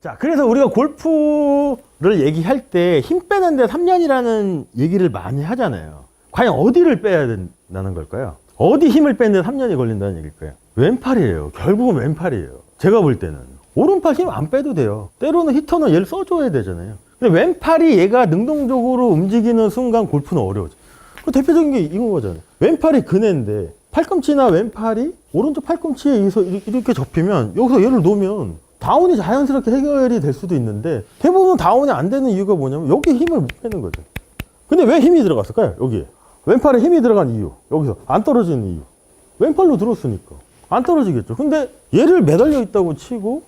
자, 그래서 우리가 골프를 얘기할 때 힘 빼는데 3년이라는 얘기를 많이 하잖아요. 과연 어디를 빼야 된다는 걸까요? 어디 힘을 빼는데 3년이 걸린다는 얘기일까요? 왼팔이에요. 결국은 왼팔이에요. 제가 볼 때는 오른팔 힘 안 빼도 돼요. 때로는 히터는 얘를 써줘야 되잖아요. 근데 왼팔이 얘가 능동적으로 움직이는 순간 골프는 어려워져. 그 대표적인 게 이건 거잖아요. 왼팔이 그네인데 팔꿈치나 왼팔이 오른쪽 팔꿈치에 의해서 이렇게 접히면 여기서 얘를 놓으면 다운이 자연스럽게 해결이 될 수도 있는데 대부분 다운이 안 되는 이유가 뭐냐면 여기 힘을 못 빼는 거죠. 근데 왜 힘이 들어갔을까요? 여기에. 왼팔에 힘이 들어간 이유. 여기서 안 떨어지는 이유. 왼팔로 들었으니까. 안 떨어지겠죠. 근데 얘를 매달려 있다고 치고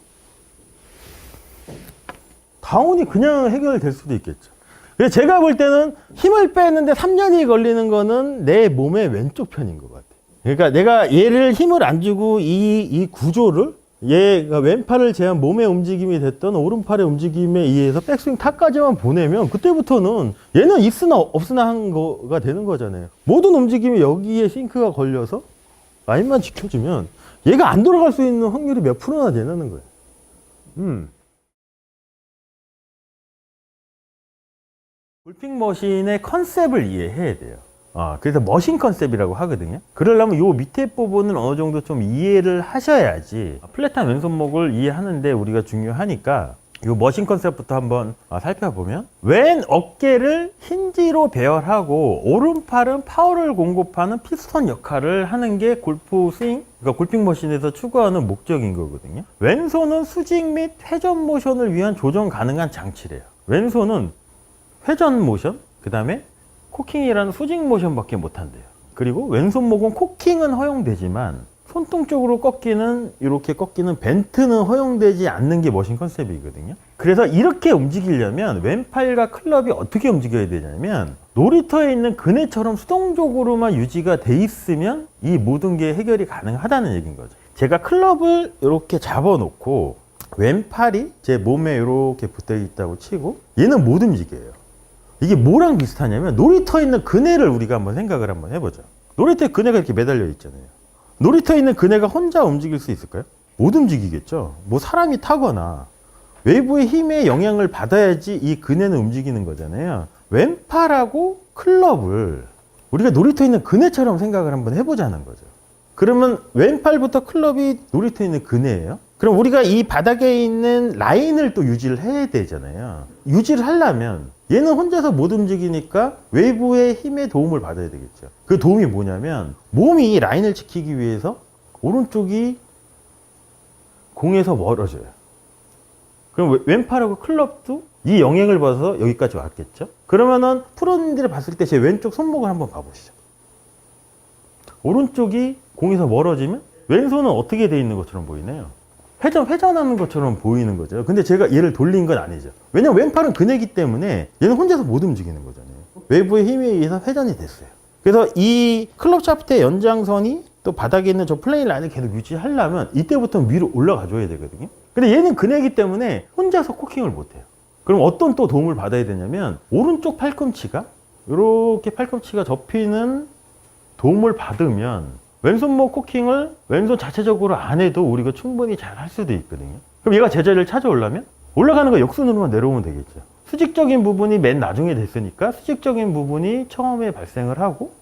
다운이 그냥 해결될 수도 있겠죠. 그래서 제가 볼 때는 힘을 빼는데 3년이 걸리는 거는 내 몸의 왼쪽 편인 것 같아요. 그러니까 내가 얘를 힘을 안 주고 이 구조를 얘가 왼팔을 제한 몸의 움직임이 됐던 오른팔의 움직임에 의해서 백스윙 탑까지만 보내면 그때부터는 얘는 있으나 없으나 한 거가 되는 거잖아요. 모든 움직임이 여기에 싱크가 걸려서 라인만 지켜주면 얘가 안 돌아갈 수 있는 확률이 몇 프로나 되는 거예요. 골핑 머신의 컨셉을 이해해야 돼요. 그래서 머신 컨셉이라고 하거든요. 그러려면 요 밑에 부분을 어느 정도 좀 이해를 하셔야지 플랫한 왼손목을 이해하는데 우리가 중요하니까 요 머신 컨셉부터 한번 살펴보면 왼 어깨를 힌지로 배열하고 오른팔은 파워를 공급하는 피스톤 역할을 하는 게 골프 스윙, 그러니까 골핑 머신에서 추구하는 목적인 거거든요. 왼손은 수직 및 회전 모션을 위한 조정 가능한 장치래요. 왼손은 회전 모션, 그 다음에 코킹이라는 수직 모션밖에 못한대요. 그리고 왼손목은 코킹은 허용되지만 손등 쪽으로 꺾이는, 이렇게 꺾이는 벤트는 허용되지 않는 게 머신 컨셉이거든요. 그래서 이렇게 움직이려면 왼팔과 클럽이 어떻게 움직여야 되냐면 놀이터에 있는 그네처럼 수동적으로만 유지가 돼 있으면 이 모든 게 해결이 가능하다는 얘기인 거죠. 제가 클럽을 이렇게 잡아놓고 왼팔이 제 몸에 이렇게 붙어 있다고 치고 얘는 못 움직여요. 이게 뭐랑 비슷하냐면 놀이터에 있는 그네를 우리가 한번 생각을 한번 해보죠. 놀이터에 그네가 이렇게 매달려 있잖아요. 놀이터에 있는 그네가 혼자 움직일 수 있을까요? 못 움직이겠죠. 뭐 사람이 타거나 외부의 힘의 영향을 받아야지 이 그네는 움직이는 거잖아요. 왼팔하고 클럽을 우리가 놀이터에 있는 그네처럼 생각을 한번 해보자는 거죠. 그러면 왼팔부터 클럽이 놀이터에 있는 그네예요. 그럼 우리가 이 바닥에 있는 라인을 또 유지를 해야 되잖아요. 유지를 하려면 얘는 혼자서 못 움직이니까 외부의 힘의 도움을 받아야 되겠죠. 그 도움이 뭐냐면 몸이 라인을 지키기 위해서 오른쪽이 공에서 멀어져요. 그럼 왼팔하고 클럽도 이 영향을 받아서 여기까지 왔겠죠. 그러면은 프로님들이 봤을 때 제 왼쪽 손목을 한번 봐보시죠. 오른쪽이 공에서 멀어지면 왼손은 어떻게 돼 있는 것처럼 보이나요? 회전하는 것처럼 보이는 거죠. 근데 제가 얘를 돌린 건 아니죠. 왜냐면 왼팔은 그네기 때문에 얘는 혼자서 못 움직이는 거잖아요. 외부의 힘에 의해서 회전이 됐어요. 그래서 이 클럽 샤프트의 연장선이 또 바닥에 있는 저 플레인 라인을 계속 유지하려면 이때부터 위로 올라가 줘야 되거든요. 근데 얘는 그네기 때문에 혼자서 코킹을 못 해요. 그럼 어떤 또 도움을 받아야 되냐면 오른쪽 팔꿈치가 이렇게 팔꿈치가 접히는 도움을 받으면 왼손목 코킹을 왼손 자체적으로 안 해도 우리가 충분히 잘 할 수도 있거든요. 그럼 얘가 제자리를 찾아오려면 올라가는 거 역순으로만 내려오면 되겠죠. 수직적인 부분이 맨 나중에 됐으니까 수직적인 부분이 처음에 발생을 하고,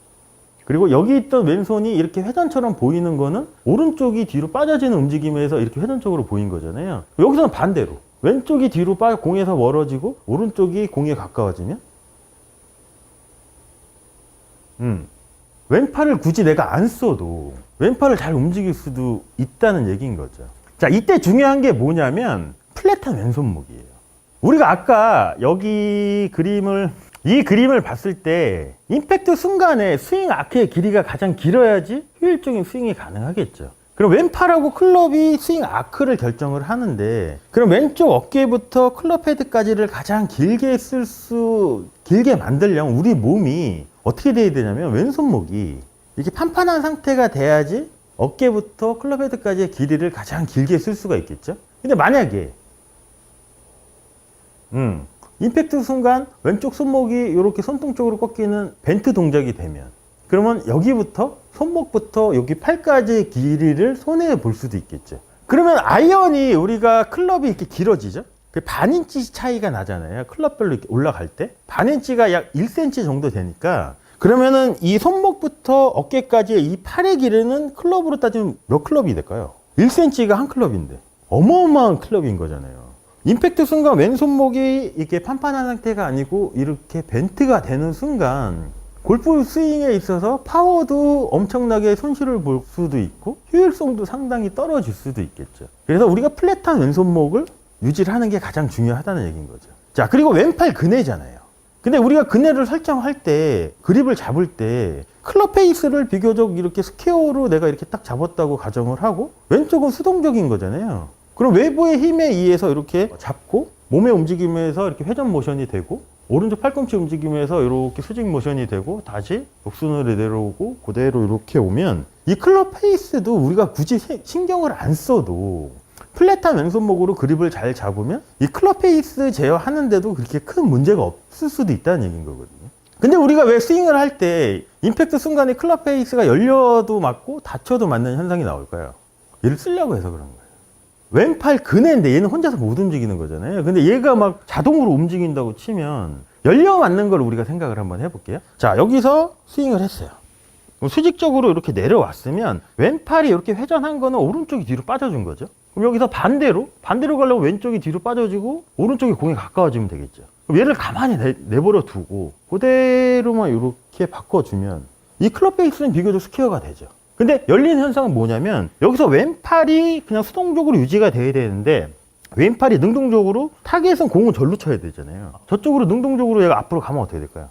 그리고 여기 있던 왼손이 이렇게 회전처럼 보이는 거는 오른쪽이 뒤로 빠져지는 움직임에서 이렇게 회전적으로 보인 거잖아요. 여기서는 반대로 왼쪽이 뒤로 공에서 멀어지고 오른쪽이 공에 가까워지면 왼팔을 굳이 내가 안 써도 왼팔을 잘 움직일 수도 있다는 얘기인 거죠. 자, 이때 중요한 게 뭐냐면 플랫한 왼손목이에요. 우리가 아까 여기 이 그림을 봤을 때 임팩트 순간에 스윙 아크의 길이가 가장 길어야지 효율적인 스윙이 가능하겠죠. 그럼 왼팔하고 클럽이 스윙 아크를 결정을 하는데, 그럼 왼쪽 어깨부터 클럽 헤드까지를 가장 길게 만들려면 우리 몸이 어떻게 돼야 되냐면 왼손목이 이렇게 판판한 상태가 돼야지 어깨부터 클럽 헤드까지의 길이를 가장 길게 쓸 수가 있겠죠. 근데 만약에 임팩트 순간 왼쪽 손목이 이렇게 손등 쪽으로 꺾이는 벤트 동작이 되면, 그러면 여기부터 손목부터 여기 팔까지의 길이를 손해 볼 수도 있겠죠. 그러면 아이언이 우리가 클럽이 이렇게 길어지죠. 반인치 차이가 나잖아요. 클럽별로 이렇게 올라갈 때. 반인치가 약 1cm 정도 되니까 그러면은 이 손목부터 어깨까지의 이 팔의 길이는 클럽으로 따지면 몇 클럽이 될까요? 1cm가 한 클럽인데 어마어마한 클럽인 거잖아요. 임팩트 순간 왼손목이 이렇게 판판한 상태가 아니고 이렇게 벤트가 되는 순간 골프 스윙에 있어서 파워도 엄청나게 손실을 볼 수도 있고 효율성도 상당히 떨어질 수도 있겠죠. 그래서 우리가 플랫한 왼손목을 유지를 하는 게 가장 중요하다는 얘기인 거죠. 자, 그리고 왼팔 근해잖아요. 근데 우리가 근해를 설정할 때 그립을 잡을 때 클럽 페이스를 비교적 이렇게 스퀘어로 내가 이렇게 딱 잡았다고 가정을 하고 왼쪽은 수동적인 거잖아요. 그럼 외부의 힘에 의해서 이렇게 잡고 몸의 움직임에서 이렇게 회전 모션이 되고 오른쪽 팔꿈치 움직임에서 이렇게 수직 모션이 되고 다시 역순으로 내려오고 그대로 이렇게 오면 이 클럽 페이스도 우리가 굳이 신경을 안 써도 플랫한 왼손목으로 그립을 잘 잡으면 이 클럽 페이스 제어하는데도 그렇게 큰 문제가 없을 수도 있다는 얘기인 거거든요. 근데 우리가 왜 스윙을 할 때 임팩트 순간에 클럽 페이스가 열려도 맞고 닫혀도 맞는 현상이 나올까요? 얘를 쓰려고 해서 그런 거예요. 왼팔 근해인데 얘는 혼자서 못 움직이는 거잖아요. 근데 얘가 막 자동으로 움직인다고 치면 열려 맞는 걸 우리가 생각을 한번 해볼게요. 자, 여기서 스윙을 했어요. 수직적으로 이렇게 내려왔으면 왼팔이 이렇게 회전한 거는 오른쪽이 뒤로 빠져준 거죠. 그럼 여기서 반대로 가려면 왼쪽이 뒤로 빠져지고 오른쪽이 공에 가까워지면 되겠죠. 그럼 얘를 가만히 내버려 두고 그대로만 이렇게 바꿔주면 이 클럽 페이스는 비교적 스퀘어가 되죠. 근데 열리는 현상은 뭐냐면 여기서 왼팔이 그냥 수동적으로 유지가 돼야 되는데 왼팔이 능동적으로 타겟은 공을 절로 쳐야 되잖아요. 저쪽으로 능동적으로 얘가 앞으로 가면 어떻게 될까요?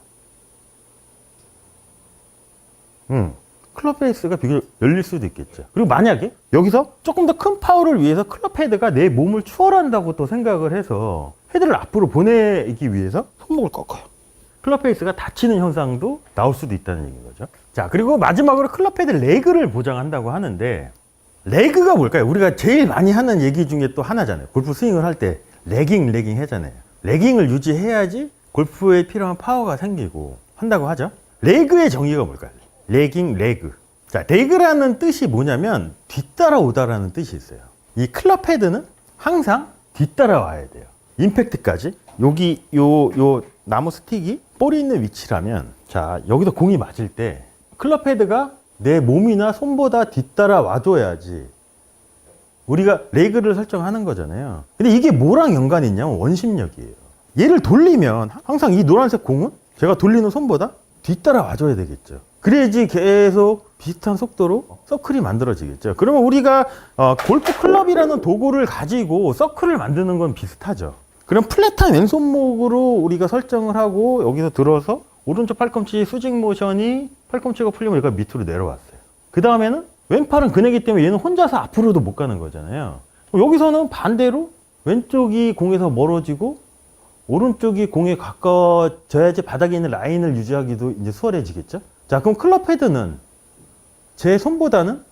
클럽 페이스가 비교적 열릴 수도 있겠죠. 그리고 만약에 여기서 조금 더 큰 파워를 위해서 클럽 헤드가 내 몸을 추월한다고 또 생각을 해서 헤드를 앞으로 보내기 위해서 손목을 꺾어요. 클럽 페이스가 닫히는 현상도 나올 수도 있다는 얘기인 거죠. 자, 그리고 마지막으로 클럽 헤드 레그를 보장한다고 하는데 레그가 뭘까요? 우리가 제일 많이 하는 얘기 중에 또 하나잖아요. 골프 스윙을 할 때 레깅 하잖아요. 레깅을 유지해야지 골프에 필요한 파워가 생기고 한다고 하죠. 레그의 정의가 뭘까요? 레그. 자, 레그라는 뜻이 뭐냐면 뒤따라오다라는 뜻이 있어요. 이 클럽 헤드는 항상 뒤따라와야 돼요. 임팩트까지. 여기 요 나무 스틱이 볼이 있는 위치라면 자, 여기서 공이 맞을 때 클럽 헤드가 내 몸이나 손보다 뒤따라와줘야지 우리가 레그를 설정하는 거잖아요. 근데 이게 뭐랑 연관이 있냐면 원심력이에요. 얘를 돌리면 항상 이 노란색 공은 제가 돌리는 손보다 뒤따라와줘야 되겠죠. 그래야지 계속 비슷한 속도로 서클이 만들어지겠죠. 그러면 우리가 골프 클럽이라는 도구를 가지고 서클을 만드는 건 비슷하죠. 그럼 플랫한 왼손목으로 우리가 설정을 하고 여기서 들어서 오른쪽 팔꿈치 수직 모션이 팔꿈치가 풀리면 얘가 밑으로 내려왔어요. 그 다음에는 왼팔은 근해기 때문에 얘는 혼자서 앞으로도 못 가는 거잖아요. 여기서는 반대로 왼쪽이 공에서 멀어지고 오른쪽이 공에 가까워져야지 바닥에 있는 라인을 유지하기도 이제 수월해지겠죠. 자, 그럼 클럽 헤드는 제 손보다는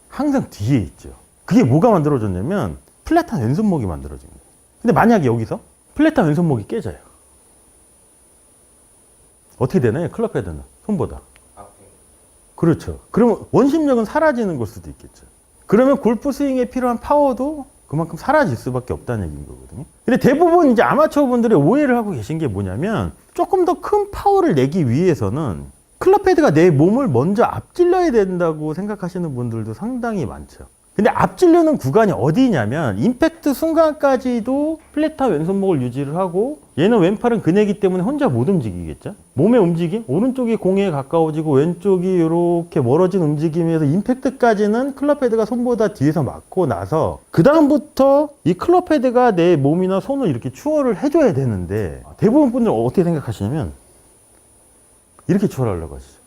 항상 뒤에 있죠. 그게 뭐가 만들어졌냐면 플랫한 왼손목이 만들어진 거예요. 근데 만약에 여기서 플랫한 왼손목이 깨져요. 어떻게 되나요? 클럽 헤드는 손보다. 그렇죠. 그러면 원심력은 사라지는 걸 수도 있겠죠. 그러면 골프 스윙에 필요한 파워도 그만큼 사라질 수밖에 없다는 얘기인 거거든요. 근데 대부분 이제 아마추어 분들이 오해를 하고 계신 게 뭐냐면 조금 더 큰 파워를 내기 위해서는 클럽 헤드가 내 몸을 먼저 앞질러야 된다고 생각하시는 분들도 상당히 많죠. 근데 앞질르는 구간이 어디냐면 임팩트 순간까지도 플랫한 왼손목을 유지를 하고 얘는 왼팔은 근해기 때문에 혼자 못 움직이겠죠. 몸의 움직임, 오른쪽이 공에 가까워지고 왼쪽이 이렇게 멀어진 움직임에서 임팩트까지는 클럽 헤드가 손보다 뒤에서 맞고 나서 그 다음부터 이 클럽 헤드가 내 몸이나 손을 이렇게 추월을 해줘야 되는데 대부분 분들은 어떻게 생각하시냐면 이렇게 추월하려고 하시죠.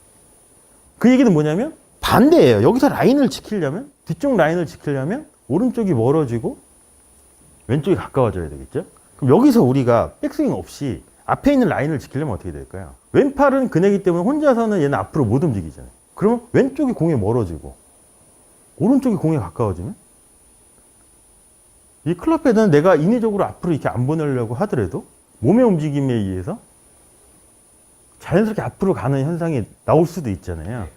그 얘기는 뭐냐면 반대예요. 여기서 라인을 지키려면 뒤쪽 라인을 지키려면 오른쪽이 멀어지고 왼쪽이 가까워져야 되겠죠. 그럼 여기서 우리가 백스윙 없이 앞에 있는 라인을 지키려면 어떻게 될까요? 왼팔은 근해기 때문에 혼자서는 얘는 앞으로 못 움직이잖아요. 그러면 왼쪽이 공에 멀어지고 오른쪽이 공에 가까워지면 이 클럽 헤드는 내가 인위적으로 앞으로 이렇게 안 보내려고 하더라도 몸의 움직임에 의해서 자연스럽게 앞으로 가는 현상이 나올 수도 있잖아요.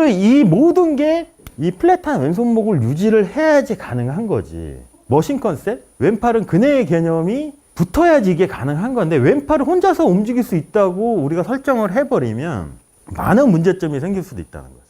이 모든 게 이 플랫한 왼손목을 유지를 해야지 가능한 거지. 머신 컨셉, 왼팔은 그네의 개념이 붙어야지 이게 가능한 건데 왼팔을 혼자서 움직일 수 있다고 우리가 설정을 해버리면 많은 문제점이 생길 수도 있다는 거죠.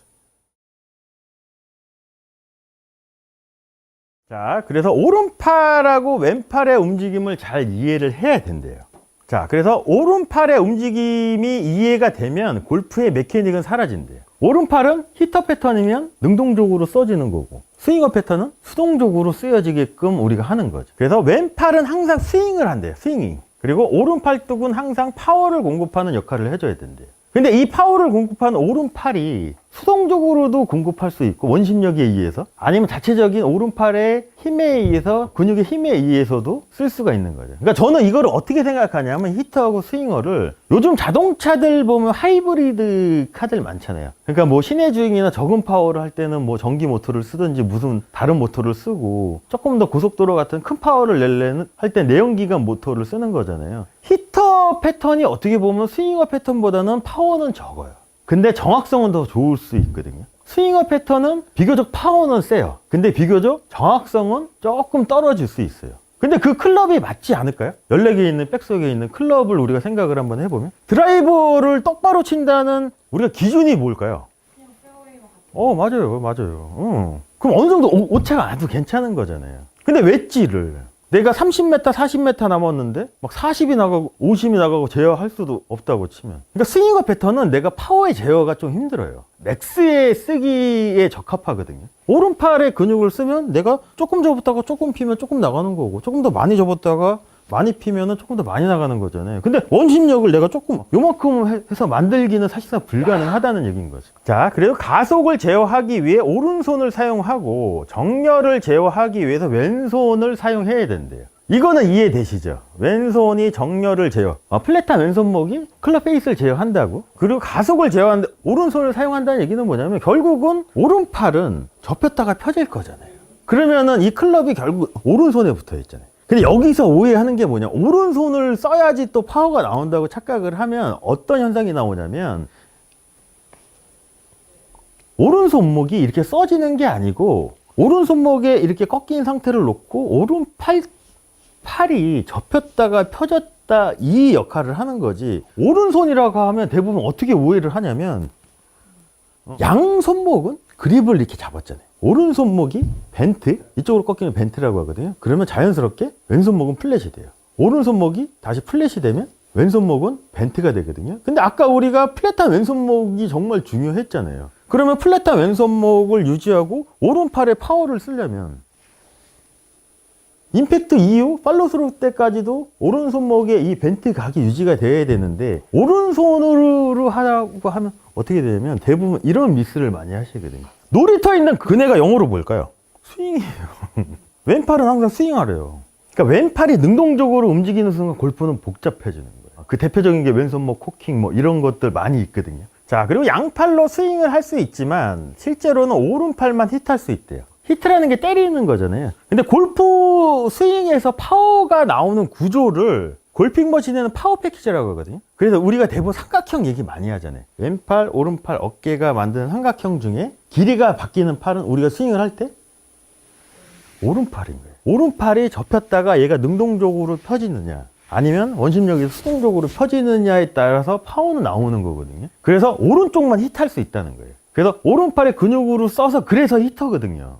자, 그래서 오른팔하고 왼팔의 움직임을 잘 이해를 해야 된대요. 자, 그래서 오른팔의 움직임이 이해가 되면 골프의 메커닉은 사라진대요. 오른팔은 히터 패턴이면 능동적으로 써지는 거고, 스윙어 패턴은 수동적으로 쓰여지게끔 우리가 하는 거죠. 그래서 왼팔은 항상 스윙을 한대요. 스윙ing. 그리고 오른팔뚝은 항상 파워를 공급하는 역할을 해줘야 된대요. 근데 이 파워를 공급하는 오른팔이 수동적으로도 공급할 수 있고, 원심력에 의해서, 아니면 자체적인 오른팔의 힘에 의해서, 근육의 힘에 의해서도 쓸 수가 있는 거죠. 그러니까 저는 이거를 어떻게 생각하냐면 히터하고 스윙어를, 요즘 자동차들 보면 하이브리드 카들 많잖아요. 그러니까 뭐 시내 주행이나 적은 파워를 할 때는 뭐 전기 모터를 쓰든지 무슨 다른 모터를 쓰고, 조금 더 고속도로 같은 큰 파워를 내려는 할 때 내연기관 모터를 쓰는 거잖아요. 히터 패턴이 어떻게 보면 스윙어 패턴보다는 파워는 적어요. 근데 정확성은 더 좋을 수 있거든요. 스윙어 패턴은 비교적 파워는 세요. 근데 비교적 정확성은 조금 떨어질 수 있어요. 근데 그 클럽이 맞지 않을까요? 14개 있는 백스윙에 있는 클럽을 우리가 생각을 한번 해보면, 드라이버를 똑바로 친다는 우리가 기준이 뭘까요? 맞아요. 그럼 어느 정도 오차가 안 해도 괜찮은 거잖아요. 근데 웨지를 내가 30m, 40m 남았는데 막 40이 나가고 50이 나가고 제어할 수도 없다고 치면, 그러니까 스윙어 패턴은 내가 파워의 제어가 좀 힘들어요. 맥스에 쓰기에 적합하거든요. 오른팔에 근육을 쓰면 내가 조금 접었다가 조금 피면 조금 나가는 거고, 조금 더 많이 접었다가 많이 피면은 조금 더 많이 나가는 거잖아요. 근데 원심력을 내가 조금 요만큼 해서 만들기는 사실상 불가능하다는 얘기인 거죠. 자, 그래서 가속을 제어하기 위해 오른손을 사용하고 정렬을 제어하기 위해서 왼손을 사용해야 된대요. 이거는 이해되시죠? 왼손이 정렬을 제어, 플랫한 왼손목이 클럽 페이스를 제어한다고. 그리고 가속을 제어하는데 오른손을 사용한다는 얘기는 뭐냐면, 결국은 오른팔은 접혔다가 펴질 거잖아요. 그러면은 이 클럽이 결국 오른손에 붙어 있잖아요. 근데 여기서 오해하는 게 뭐냐, 오른손을 써야지 또 파워가 나온다고 착각을 하면 어떤 현상이 나오냐면, 오른손목이 이렇게 써지는 게 아니고, 오른손목에 이렇게 꺾인 상태를 놓고 팔이 접혔다가 펴졌다, 이 역할을 하는 거지. 오른손이라고 하면 대부분 어떻게 오해를 하냐면, 양손목은 그립을 이렇게 잡았잖아요. 오른손목이 벤트, 이쪽으로 꺾이면 벤트라고 하거든요. 그러면 자연스럽게 왼손목은 플랫이 돼요. 오른손목이 다시 플랫이 되면 왼손목은 벤트가 되거든요. 근데 아까 우리가 플랫한 왼손목이 정말 중요했잖아요. 그러면 플랫한 왼손목을 유지하고 오른팔에 파워를 쓰려면 임팩트 이후 팔로스루 때까지도 오른손목에 이 벤트 각이 유지가 돼야 되는데, 오른손으로 하라고 하면 어떻게 되냐면 대부분 이런 미스를 많이 하시거든요. 놀이터에 있는 그네가 영어로 뭘까요? 스윙이에요. 왼팔은 항상 스윙하래요. 그러니까 왼팔이 능동적으로 움직이는 순간 골프는 복잡해지는 거예요. 그 대표적인 게 왼손목 코킹 뭐 이런 것들 많이 있거든요. 자, 그리고 양팔로 스윙을 할 수 있지만 실제로는 오른팔만 히트할 수 있대요. 히트라는 게 때리는 거잖아요. 근데 골프 스윙에서 파워가 나오는 구조를 골핑 머신에는 파워 패키지라고 하거든요. 그래서 우리가 대부분 삼각형 얘기 많이 하잖아요. 왼팔, 오른팔, 어깨가 만드는 삼각형 중에 길이가 바뀌는 팔은 우리가 스윙을 할 때 오른팔인 거예요. 오른팔이 접혔다가 얘가 능동적으로 펴지느냐, 아니면 원심력이 수동적으로 펴지느냐에 따라서 파워는 나오는 거거든요. 그래서 오른쪽만 히트할 수 있다는 거예요. 그래서 오른팔에 근육으로 써서 그래서 히터거든요.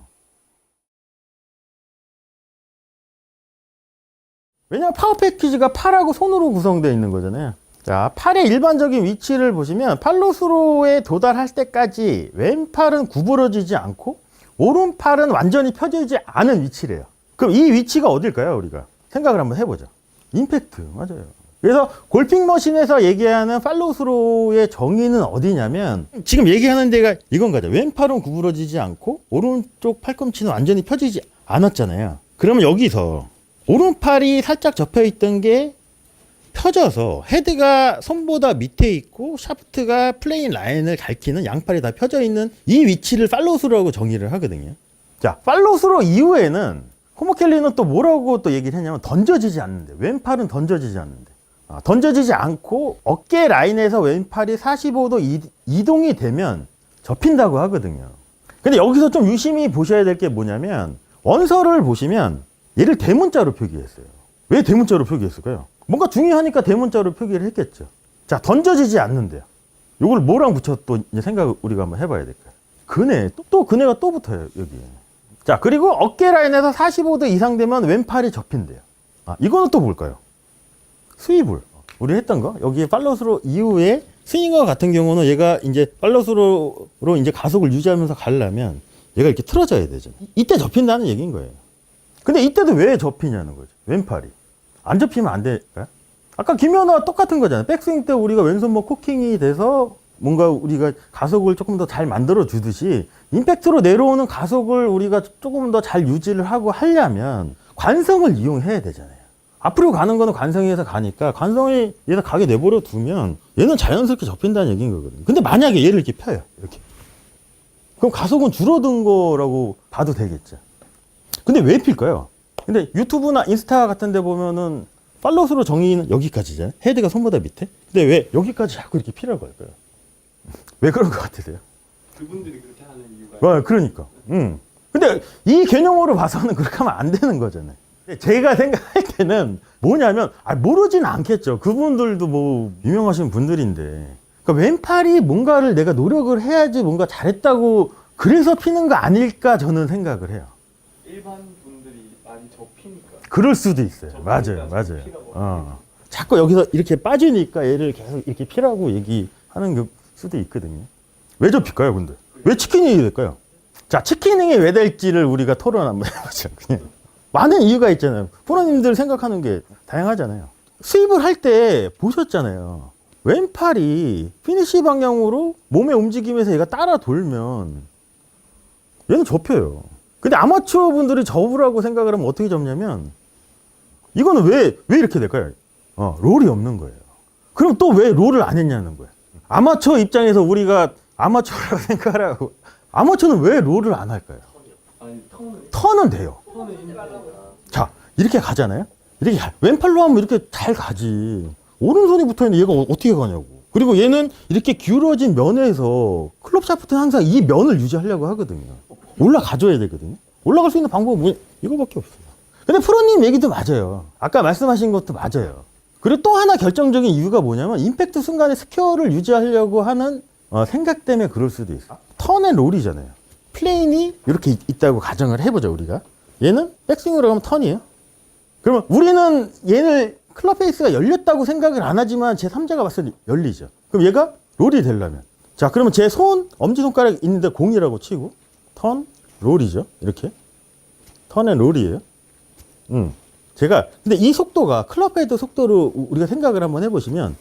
왜냐면 파워 패키지가 팔하고 손으로 구성되어 있는 거잖아요. 자, 팔의 일반적인 위치를 보시면 팔로스로에 도달할 때까지 왼팔은 구부러지지 않고 오른팔은 완전히 펴지지 않은 위치래요. 그럼 이 위치가 어딜까요? 우리가 생각을 한번 해보죠. 임팩트, 맞아요. 그래서 골핑 머신에서 얘기하는 팔로스로의 정의는 어디냐면, 지금 얘기하는 데가 이건 거죠. 왼팔은 구부러지지 않고 오른쪽 팔꿈치는 완전히 펴지지 않았잖아요. 그러면 여기서 오른팔이 살짝 접혀있던 게 펴져서 헤드가 손보다 밑에 있고 샤프트가 플레인 라인을 가리키는 양팔이 다 펴져 있는 이 위치를 팔로스로라고 정의를 하거든요. 자, 팔로스로 이후에는 코모켈리는 또 뭐라고 또 얘기를 했냐면, 던져지지 않는데, 왼팔은 던져지지 않는데, 던져지지 않고 어깨 라인에서 왼팔이 45도 이동이 되면 접힌다고 하거든요. 근데 여기서 좀 유심히 보셔야 될 게 뭐냐면, 원서를 보시면 얘를 대문자로 표기했어요. 왜 대문자로 표기했을까요? 뭔가 중요하니까 대문자로 표기를 했겠죠. 자, 던져지지 않는데요. 요걸 뭐랑 붙여 또 이제 생각을 우리가 한번 해봐야 될까요? 그네, 또 그네가 또 붙어요, 여기. 자, 그리고 어깨 라인에서 45도 이상 되면 왼팔이 접힌대요. 아, 이거는 또 뭘까요? 스위블. 우리 했던 거. 여기에 팔로스로 이후에 스윙어 같은 경우는 얘가 이제 팔로스로 이제 가속을 유지하면서 가려면 얘가 이렇게 틀어져야 되죠. 이때 접힌다는 얘기인 거예요. 근데 이때도 왜 접히냐는 거죠. 왼팔이. 안 접히면 안 될까요? 아까 김연아와 똑같은 거잖아요. 백스윙 때 우리가 왼손목 코킹이 돼서 뭔가 우리가 가속을 조금 더 잘 만들어 주듯이 임팩트로 내려오는 가속을 우리가 조금 더 잘 유지를 하고 하려면 관성을 이용해야 되잖아요. 앞으로 가는 거는 관성에서 가니까 관성이 얘가 가게 내버려 두면 얘는 자연스럽게 접힌다는 얘기인 거거든요. 근데 만약에 얘를 이렇게 펴요. 이렇게. 그럼 가속은 줄어든 거라고 봐도 되겠죠. 근데 왜 필까요? 근데 유튜브나 인스타 같은 데 보면은 팔로스로 정의는 여기까지잖아요. 헤드가 손보다 밑에. 근데 왜 여기까지 자꾸 이렇게 피라고 할까요? 왜 그런 것 같으세요? 그분들이 그렇게 하는 이유가. 그러니까. 근데 이 개념으로 봐서는 그렇게 하면 안 되는 거잖아요. 제가 생각할 때는 뭐냐면, 모르진 않겠죠. 그분들도 뭐 유명하신 분들인데. 그러니까 왼팔이 뭔가를 내가 노력을 해야지 뭔가 잘했다고 그래서 피는 거 아닐까 저는 생각을 해요. 일반 분들이 많이 접히니까. 그럴 수도 있어요. 맞아요. 자꾸 여기서 이렇게 빠지니까 얘를 계속 이렇게 피라고 얘기하는 수도 있거든요. 왜 접힐까요, 근데? 왜 치킨이 될까요? 자, 치킨이 왜 될지를 우리가 토론 한번 해보죠. 그냥. 많은 이유가 있잖아요. 프로님들 생각하는 게 다양하잖아요. 스윕을 할 때 보셨잖아요. 왼팔이 피니시 방향으로 몸의 움직임에서 얘가 따라 돌면 얘는 접혀요. 근데 아마추어 분들이 접으라고 생각을 하면 어떻게 접냐면 이거는 왜 이렇게 될까요? 롤이 없는 거예요. 그럼 또 왜 롤을 안 했냐는 거예요. 아마추어 입장에서 우리가 아마추어라고 생각을 하고 아마추어는 왜 롤을 안 할까요? 아니, 턴은 돼요. 자, 이렇게 가잖아요. 이렇게 왼팔로 하면 이렇게 잘 가지. 오른손이 붙어있는데 얘가 어떻게 가냐고. 그리고 얘는 이렇게 기울어진 면에서 클럽 샤프트는 항상 이 면을 유지하려고 하거든요. 올라가줘야 되거든요. 올라갈 수 있는 방법은 뭐 이거밖에 없어요. 근데 프로님 얘기도 맞아요. 아까 말씀하신 것도 맞아요. 그리고 또 하나 결정적인 이유가 뭐냐면 임팩트 순간에 스퀘어를 유지하려고 하는 생각 때문에 그럴 수도 있어요. 턴앤롤이잖아요. 플레인이 이렇게 있다고 가정을 해보죠, 우리가. 얘는 백스윙으로 가면 턴이에요. 그러면 우리는 얘를 클럽 페이스가 열렸다고 생각을 안 하지만 제 3자가 봤을 때 열리죠. 그럼 얘가 롤이 되려면. 자, 그러면 제 엄지손가락 있는데 공이라고 치고 턴, 롤이죠. 이렇게. 턴앤롤이에요. 근데 이 속도가 클럽 헤드 속도로 우리가 생각을 한번 해보시면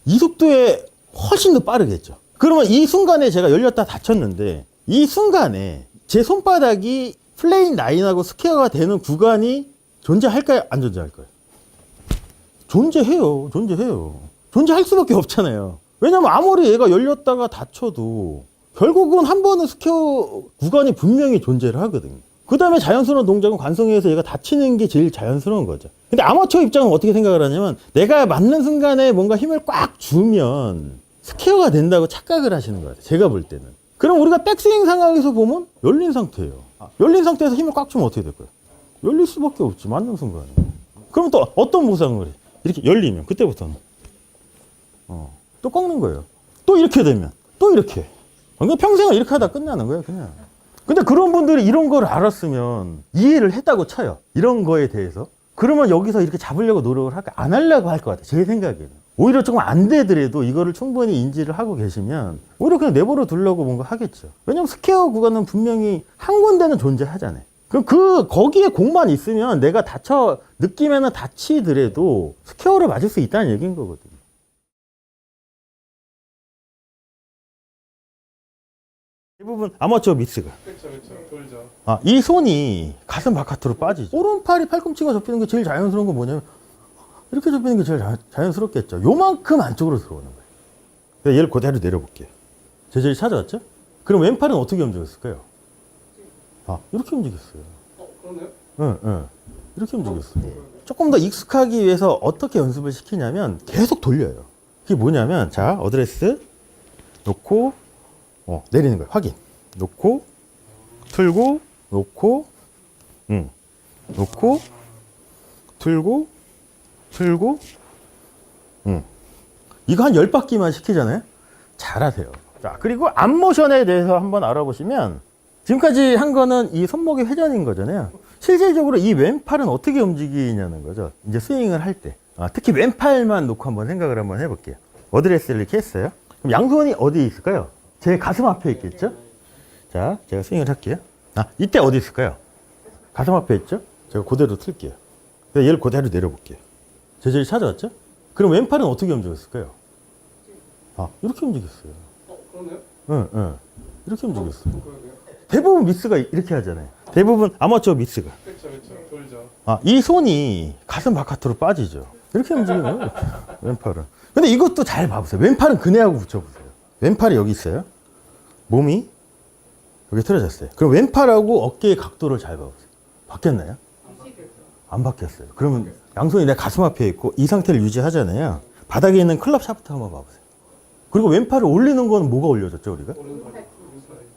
이 속도에 훨씬 더 빠르겠죠. 그러면 이 순간에 제가 열렸다 닫혔는데 이 순간에 제 손바닥이 플레인 라인하고 스퀘어가 되는 구간이 존재할까요? 안 존재할까요? 존재해요. 존재할 수밖에 없잖아요. 왜냐면 아무리 얘가 열렸다가 닫혀도 결국은 한 번은 스퀘어 구간이 분명히 존재를 하거든요. 그 다음에 자연스러운 동작은 관성에서 얘가 닫히는 게 제일 자연스러운 거죠. 근데 아마추어 입장은 어떻게 생각을 하냐면 내가 맞는 순간에 뭔가 힘을 꽉 주면 스퀘어가 된다고 착각을 하시는 것 같아요. 제가 볼 때는. 그럼 우리가 백스윙 상황에서 보면 열린 상태예요. 열린 상태에서 힘을 꽉 주면 어떻게 될까요? 열릴 수밖에 없지, 맞는 순간에. 그럼 또 어떤 보상을 해? 이렇게 열리면, 그때부터는. 또 꺾는 거예요. 또 이렇게 되면, 또 이렇게. 그러니까 평생을 이렇게 하다 끝나는 거예요, 그냥. 근데 그런 분들이 이런 걸 알았으면 이해를 했다고 쳐요. 이런 거에 대해서. 그러면 여기서 이렇게 잡으려고 노력을 할까? 안 하려고 할 것 같아요, 제 생각에는. 오히려 조금 안 되더라도 이거를 충분히 인지를 하고 계시면 오히려 그냥 내버려 두려고 뭔가 하겠죠. 왜냐면 스퀘어 구간은 분명히 한 군데는 존재하잖아요. 그럼 거기에 공만 있으면 내가 느낌에는 다치더라도 스퀘어를 맞을 수 있다는 얘기인 거거든요. 대부분 아마추어 미스가. 그렇죠. 돌죠. 이 손이 가슴 바깥으로 빠지죠. 오른팔이 팔꿈치가 접히는 게 제일 자연스러운 건 뭐냐면 이렇게 접히는 게 제일 자연스럽겠죠. 요만큼 안쪽으로 들어오는 거예요. 그래서 얘를 그대로 내려볼게요. 제자리 찾아왔죠? 그럼 왼팔은 어떻게 움직였을까요? 이렇게 움직였어요. 그러네요? 네. 이렇게 움직였어요. 조금 더 익숙하기 위해서 어떻게 연습을 시키냐면 계속 돌려요. 그게 뭐냐면, 자, 어드레스 놓고, 내리는 거예요. 확인. 놓고, 틀고, 놓고, 놓고, 들고, 틀고, 이거 한 10바퀴만 시키잖아요? 잘하세요. 자, 그리고 앞모션에 대해서 한번 알아보시면, 지금까지 한 거는 이 손목의 회전인 거잖아요. 실질적으로 이 왼팔은 어떻게 움직이냐는 거죠. 이제 스윙을 할 때. 특히 왼팔만 놓고 한번 생각을 한번 해볼게요. 어드레스를 이렇게 했어요. 그럼 양손이 어디에 있을까요? 제 가슴 앞에 있겠죠? 자, 제가 스윙을 할게요. 이때 어디 있을까요? 가슴 앞에 있죠? 제가 그대로 틀게요. 얘를 그대로 내려볼게요. 제자리 찾아왔죠? 그럼 왼팔은 어떻게 움직였을까요? 이렇게 움직였어요. 그러네요? 응, 응. 이렇게 움직였어요. 그러네요. 대부분 미스가 이렇게 하잖아요. 대부분 아마추어 미스가. 그렇죠, 그렇죠. 돌죠. 이 손이 가슴 바깥으로 빠지죠. 이렇게 움직여요. 이렇게. 왼팔은. 근데 이것도 잘 봐보세요. 왼팔은 그네하고 붙여보세요. 왼팔이 여기 있어요. 몸이 여기 틀어졌어요. 그럼 왼팔하고 어깨의 각도를 잘 봐보세요. 바뀌었나요? 안 바뀌었어요. 그러면 양손이 내 가슴 앞에 있고 이 상태를 유지하잖아요. 바닥에 있는 클럽 샤프트 한번 봐보세요. 그리고 왼팔을 올리는 건 뭐가 올려졌죠, 우리가?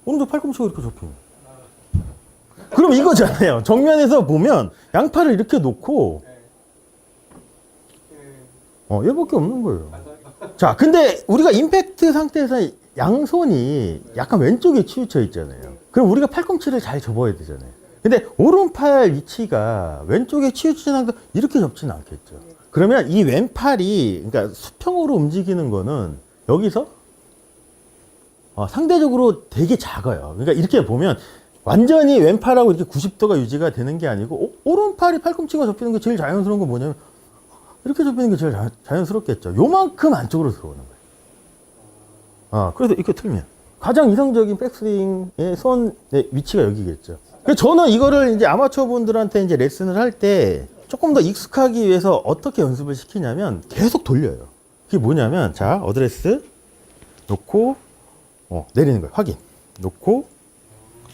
오른쪽 팔꿈치가 이렇게 접히면. 그럼 이거잖아요. 정면에서 보면 양팔을 이렇게 놓고 얘밖에 없는 거예요. 자, 근데 우리가 임팩트 상태에서 양손이 약간 왼쪽에 치우쳐 있잖아요. 그럼 우리가 팔꿈치를 잘 접어야 되잖아요. 근데 오른팔 위치가 왼쪽에 치우치진 않고 이렇게 접지는 않겠죠. 그러면 이 왼팔이 그러니까 수평으로 움직이는 거는 여기서 상대적으로 되게 작아요. 그러니까 이렇게 보면 완전히 왼팔하고 이렇게 90도가 유지가 되는 게 아니고 오른팔이 팔꿈치가 접히는 게 제일 자연스러운 건 뭐냐면 이렇게 접히는 게 제일 자연스럽겠죠. 요만큼 안쪽으로 들어오는 거예요. 그래서 이렇게 틀면 가장 이상적인 백스윙의 손의 위치가 여기겠죠. 그래서 저는 이거를 이제 아마추어 분들한테 이제 레슨을 할 때 조금 더 익숙하기 위해서 어떻게 연습을 시키냐면 계속 돌려요. 그게 뭐냐면 자, 어드레스 놓고 내리는 거예요. 확인. 놓고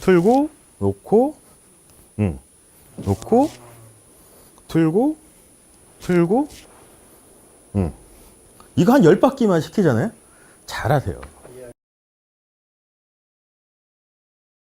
틀고 놓고 놓고 틀고 틀고 이거 한 10바퀴만 시키잖아요. 잘하세요.